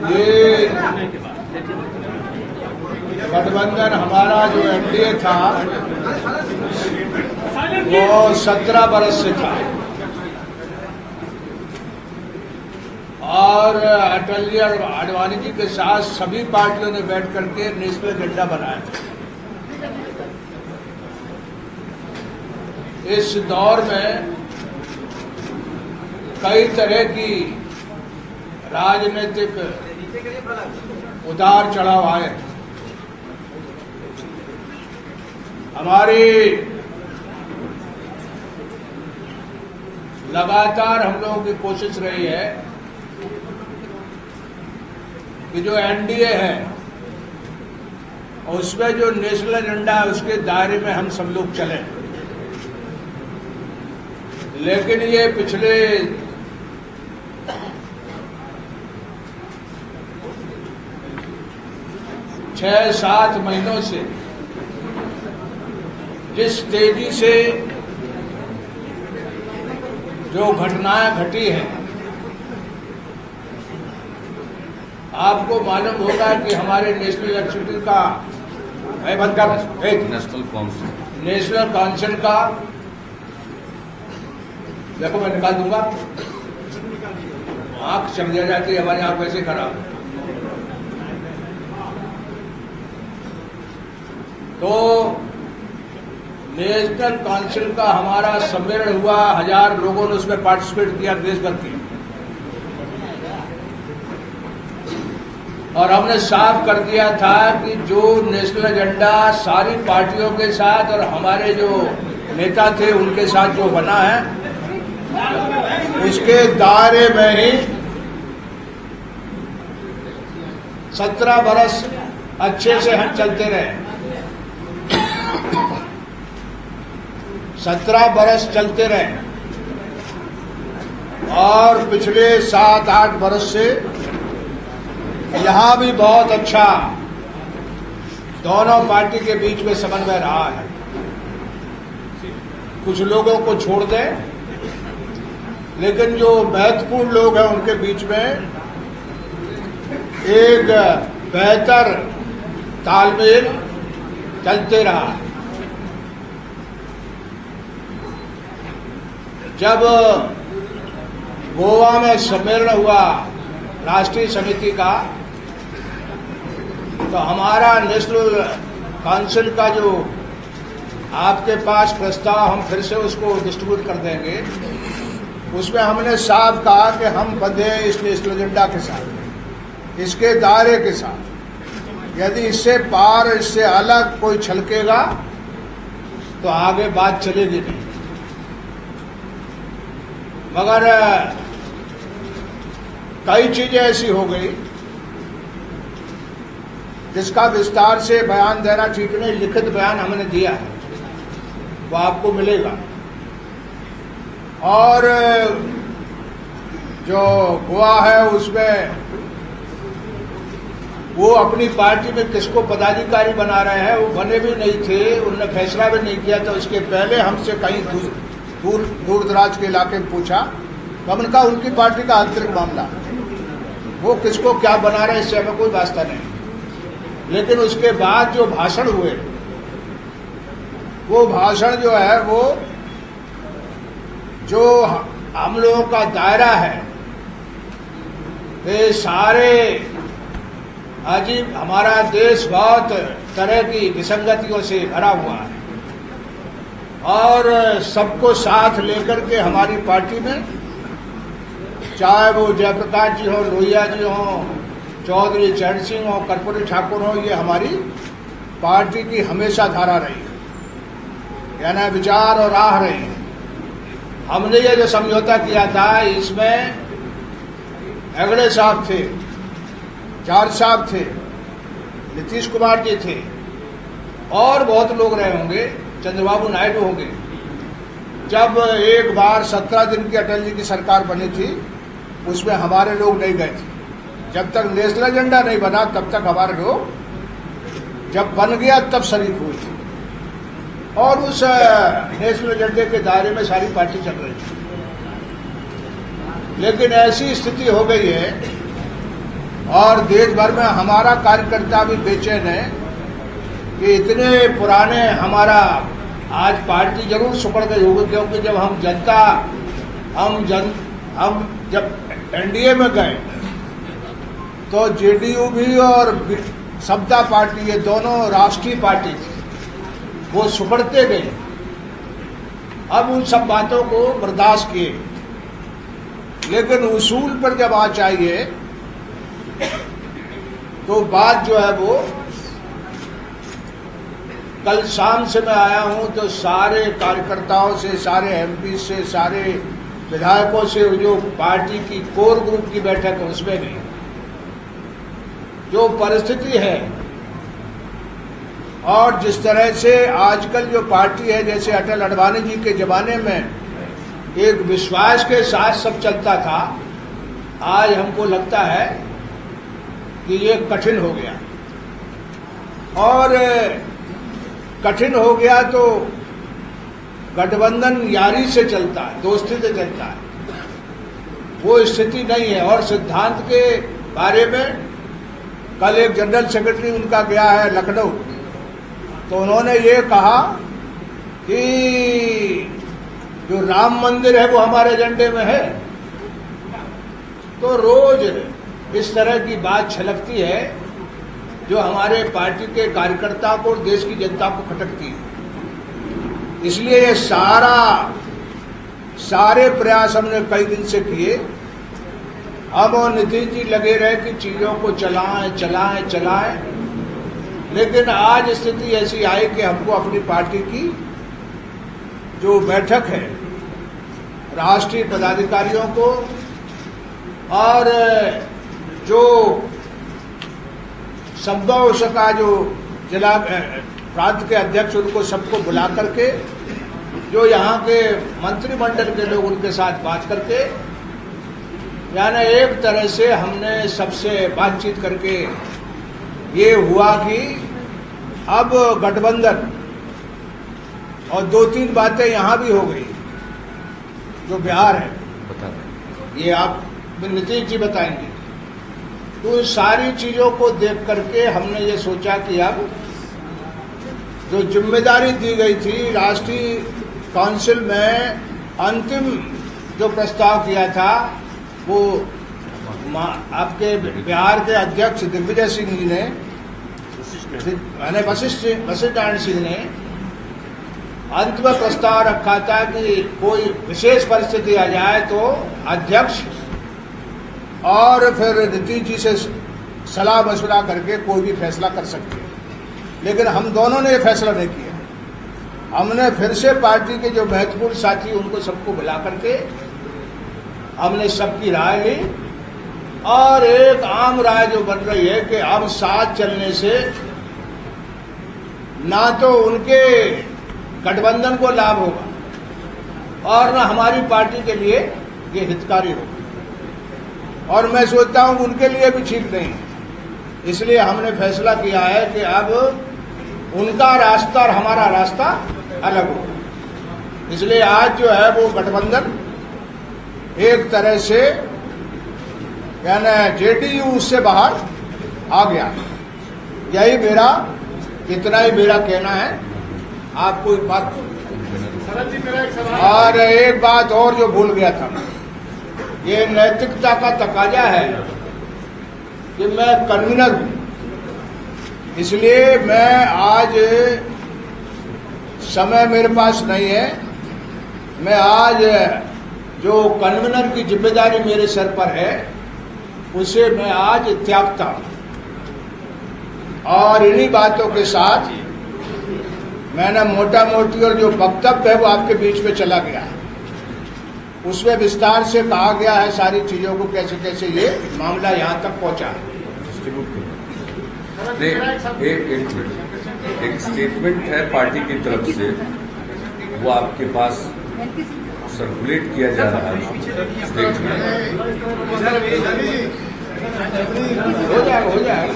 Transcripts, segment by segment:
ये गठबंधन हमारा जो एनडीए था वो 17 बरस से था और अटल जी और आडवाणी जी के साथ सभी पार्टियों ने बैठ करके नेशनल एजेंडा बनाया। इस दौर में कई तरह की राजनीतिक उतार चढ़ाव आए। हमारी लगातार हम लोगों की कोशिश रही है कि जो एनडीए है उसमें जो नेशनल एजेंडा है उसके दायरे में हम सब लोग चले। लेकिन ये पिछले 6-7 महीनों से जिस तेजी से जो घटनाएं घटी हैं, आपको मालूम होगा कि हमारे नेशनल इलेक्ट्रिसिटी का नेशनल काउंसिल का, देखो मैं निकाल दूंगा, आंख समझा जाती है हमारी आंख वैसे खराब। तो नेशनल काउंसिल का हमारा सम्मेलन हुआ, 1000 लोगों ने उसमें पार्टिसिपेट किया देश भर के, और हमने साफ कर दिया था कि जो नेशनल एजेंडा सारी पार्टियों के साथ और हमारे जो नेता थे उनके साथ जो बना है उसके दायरे में ही 17 बरस अच्छे से हम चलते रहे। 17 बरस चलते रहे और पिछले 7-8 बरस से यहाँ भी बहुत अच्छा दोनों पार्टी के बीच में समन्वय रहा है। कुछ लोगों को छोड़ दें, लेकिन जो महत्वपूर्ण लोग हैं उनके बीच में एक बेहतर तालमेल चलते रहा। जब गोवा में सम्मेलन हुआ राष्ट्रीय समिति का, तो हमारा नेशनल काउंसिल का जो आपके पास प्रस्ताव, हम फिर से उसको डिस्ट्रीब्यूट कर देंगे, उसमें हमने साफ कहा कि हम बंधे हैं इस नेशनल एजेंडा के साथ, इसके दायरे के साथ। यदि इससे पार, इससे अलग कोई छलकेगा तो आगे बात चलेगी नहीं। मगर कई चीजें ऐसी हो गई जिसका विस्तार से बयान देना ठीक नहीं, लिखित बयान हमने दिया है, वो आपको मिलेगा। और जो गोवा है उसमें वो अपनी पार्टी में किसको पदाधिकारी बना रहे हैं, वो बने भी नहीं थे, उन्होंने फैसला भी नहीं किया था। उसके पहले हमसे कहीं दूर दराज के इलाके में पूछा, तो हमने कहा उनकी पार्टी का आंतरिक मामला, वो किसको क्या बना रहे इससे हमें कोई वास्ता नहीं। लेकिन उसके बाद जो भाषण हुए, वो भाषण जो है वो जो हम लोगों का दायरा है, ये सारे अजीब, हमारा देश बहुत तरह की विसंगतियों से भरा हुआ है और सबको साथ लेकर के हमारी पार्टी में, चाहे वो जयप्रकाश जी हो, लोहिया जी हो, चौधरी चरण सिंह हो, कर्पूरी ठाकुर हो, ये हमारी पार्टी की हमेशा धारा रही है, यानी विचार और राह रही है। हमने ये जो समझौता किया था, इसमें हेगड़े साहब थे, जॉर्ज साहब थे, नीतीश कुमार जी थे और बहुत लोग रहे होंगे, चंद्रबाबू नायडू होंगे। जब एक बार 17 दिन की अटल जी की सरकार बनी थी, उसमें हमारे लोग नहीं गए थे। जब तक नेशनल एजेंडा नहीं बना तब तक हमारे लोग, जब बन गया तब शरीक हुए थे और उस नेशनल एजेंडे के दायरे में सारी पार्टी चल रही थी। लेकिन ऐसी स्थिति हो गई है और देश भर में हमारा कार्यकर्ता भी बेचैन है कि इतने पुराने हमारा आज पार्टी जरूर सुपड़ गई होगी, क्योंकि जब हम जब एनडीए में गए तो जेडीयू भी और समता पार्टी, ये दोनों राष्ट्रीय पार्टी थी, वो सुपड़ते गए। अब उन सब बातों को बर्दाश्त किए, लेकिन उसूल पर जब आ चाहिए तो बात जो है वो, कल शाम से मैं आया हूं तो सारे कार्यकर्ताओं से, सारे एमपी से, सारे विधायकों से, जो पार्टी की कोर ग्रुप की बैठक है उसमें भी जो परिस्थिति है और जिस तरह से आजकल जो पार्टी है, जैसे अटल अडवाणी जी के जमाने में एक विश्वास के साथ सब चलता था, आज हमको लगता है कि ये कठिन हो गया। और कठिन हो गया तो गठबंधन यारी से चलता है, दोस्ती से चलता है, वो स्थिति नहीं है। और सिद्धांत के बारे में कल एक जनरल सेक्रेटरी उनका गया है लखनऊ, तो उन्होंने ये कहा कि जो राम मंदिर है वो हमारे एजेंडे में है। तो रोज इस तरह की बात छलकती है जो हमारे पार्टी के कार्यकर्ता को और देश की जनता को खटकती है। इसलिए ये सारे प्रयास हमने कई दिन से किए। हम और नीतीश जी लगे रहे कि चीजों को चलाएं, लेकिन आज स्थिति ऐसी आई कि हमको अपनी पार्टी की जो बैठक है राष्ट्रीय पदाधिकारियों को और जो संभव का जो जिला प्रांत के अध्यक्ष, उनको सबको बुला करके, जो यहाँ के मंत्रिमंडल के लोग, उनके साथ बात करके, यानी एक तरह से हमने सबसे बातचीत करके ये हुआ कि अब गठबंधन, और 2-3 बातें यहाँ भी हो गई जो बिहार है, ये आप नीतीश जी बताएंगे। तो इन सारी चीजों को देख करके हमने ये सोचा कि अब जो जिम्मेदारी दी गई थी राष्ट्रीय काउंसिल में, अंतिम जो प्रस्ताव किया था वो आपके बिहार के अध्यक्ष दिग्विजय सिंह जी ने, मैंने वशिष्ठ नारायण सिंह ने अंत में प्रस्ताव रखा था कि कोई विशेष परिस्थिति आ जाए तो अध्यक्ष और फिर नीतीश जी से सलाह मशवरा करके कोई भी फैसला कर सकते हैं। लेकिन हम दोनों ने ये फैसला नहीं किया। हमने फिर से पार्टी के जो महत्वपूर्ण साथी, उनको सबको बुला करके हमने सबकी राय ली, और एक आम राय जो बन रही है कि अब साथ चलने से ना तो उनके गठबंधन को लाभ होगा और ना हमारी पार्टी के लिए ये हितकारी होगा, और मैं सोचता हूं उनके लिए भी ठीक नहीं है। इसलिए हमने फैसला किया है कि अब उनका रास्ता और हमारा रास्ता अलग होगा। इसलिए आज जो है वो गठबंधन एक तरह से, यानी जेडीयू उससे बाहर आ गया। यही मेरा, इतना ही मेरा कहना है। आपको एक बात, और एक बात और जो भूल गया था, ये नैतिकता का तकाजा है कि मैं कन्वीनर हूं, इसलिए मैं आज समय मेरे पास नहीं है। मैं आज जो कन्वीनर की जिम्मेदारी मेरे सर पर है उसे मैं आज त्यागता हूं, और इन्हीं बातों के साथ मैंने मोटा मोटी और जो वक्तव्य है वो आपके बीच में चला गया है, उसमें विस्तार से कहा गया है सारी चीजों को, कैसे कैसे ये मामला यहाँ तक पहुँचा है। एक स्टेटमेंट है पार्टी की तरफ से, वो आपके पास सर्कुलेट किया जा रहा है। हो जाएगा।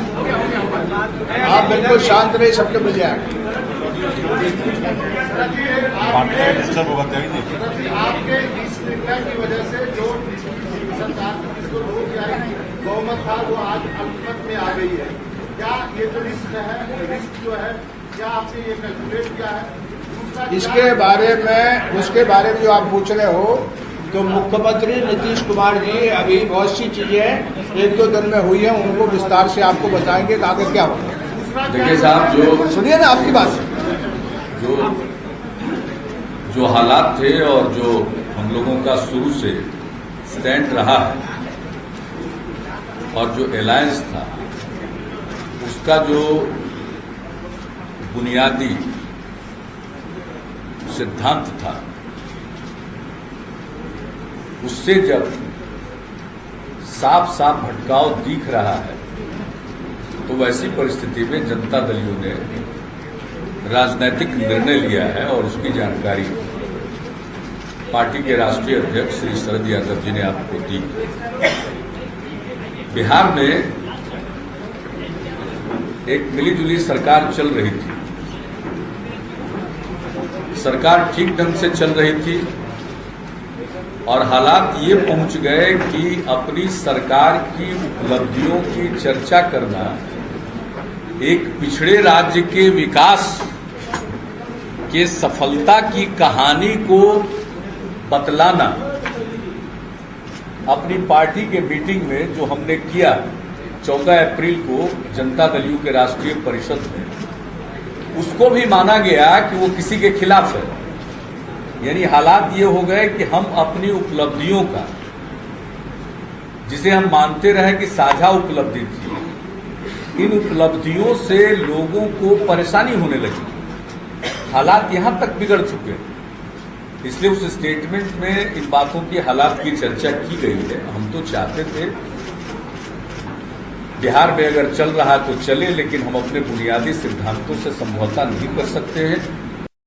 आप बिल्कुल शांत रहे, सबके मिल जाएगा। डिस्टर्ब होगा आपके इस निर्णय की वजह से जो सरकार इसको रोक जाएगी, बहुमत था वो आज अल्पमत में आ गई है। क्या ये जो रिस्क जो है क्या आपने ये कैलकुलेट किया है? इसके बारे में उसके बारे में जो आप पूछ रहे हो तो मुख्यमंत्री नीतीश कुमार जी अभी बहुत सी चीजें 1-2 दिन में हुई है, उनको विस्तार से आपको बताएंगे कि आगे क्या होगा। देखिए साहब, जो सुनिए ना आपकी बात, जो हालात थे और जो हम लोगों का शुरू से स्टैंड रहा है और जो अलायंस था उसका जो बुनियादी सिद्धांत था, उससे जब साफ साफ भटकाव दिख रहा है तो वैसी परिस्थिति में जनता दलियों ने राजनीतिक निर्णय लिया है और उसकी जानकारी पार्टी के राष्ट्रीय अध्यक्ष श्री शरद यादव जी ने आपको दी। बिहार में एक मिलीजुली सरकार चल रही थी, सरकार ठीक ढंग से चल रही थी और हालात ये पहुंच गए कि अपनी सरकार की उपलब्धियों की चर्चा करना, एक पिछड़े राज्य के विकास के सफलता की कहानी को बतलाना, अपनी पार्टी के मीटिंग में जो हमने किया 14 अप्रैल को जनता दलियों के राष्ट्रीय परिषद में, उसको भी माना गया कि वो किसी के खिलाफ है। यानी हालात ये हो गए कि हम अपनी उपलब्धियों का, जिसे हम मानते रहे कि साझा उपलब्धि थी, इन उपलब्धियों से लोगों को परेशानी होने लगी। हालात यहां तक बिगड़ चुके हैं, इसलिए उस स्टेटमेंट में इन बातों की, हालात की चर्चा की गई है। हम तो चाहते थे बिहार में अगर चल रहा तो चले, लेकिन हम अपने बुनियादी सिद्धांतों से समझौता नहीं कर सकते हैं।